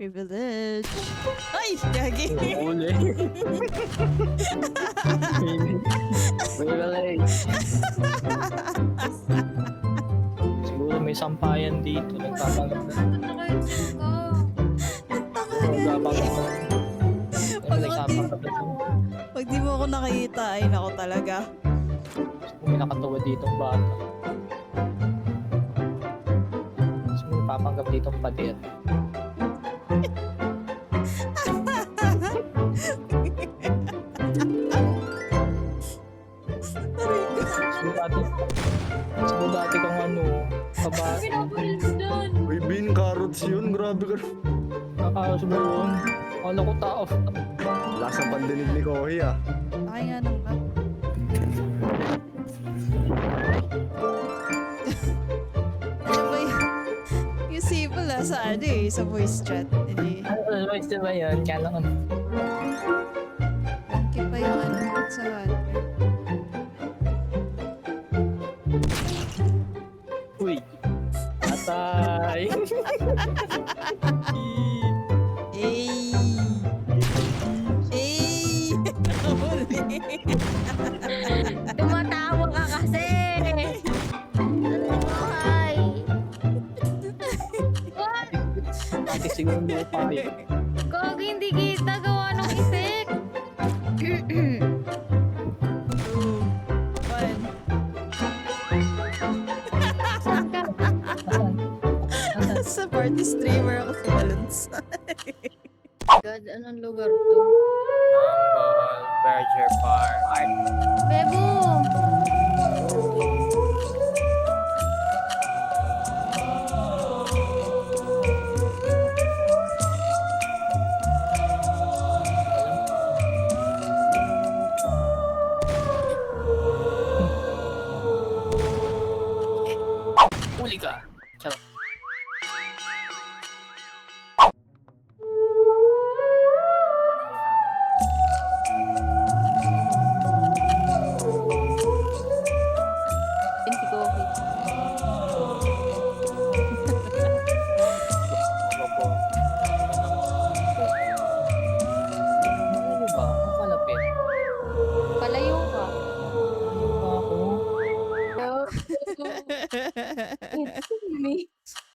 Privilege. Ay! Gagi! Uli. Privilege. Siguro may sampayan dito. Nagpapanggap na. Nagpapanggap na. Nagpapanggap na. Pag di mo ako nakita, ay nako talaga. May nakatawa ditong bata. Tapos may papanggap ditong pader. So dati kang ano, babae. Uy, Bin, carrots yun. Grabe ka. Nakakaos ba yun? Ano ko tao? Lasang pandinig ni Kohi ah. Ay nga nang ba? Ano ba yun? Yung simple sa ano eh, sa voice chat. Hindi. Ano ba yun? Kaya lang ano. Monkey pa yung ano sa Uy! Atay! Ay! Ay! Nahuli! Tumatawa ka kasi. Buhay. What? Pati siguro lupa eh. Gagi, hindi kita gawa ng isik. Fun. Sa party streamer ako sa balance. God, anong lugar to? Humble Burger Bar. Ay, Bebo! huli ka. Charot.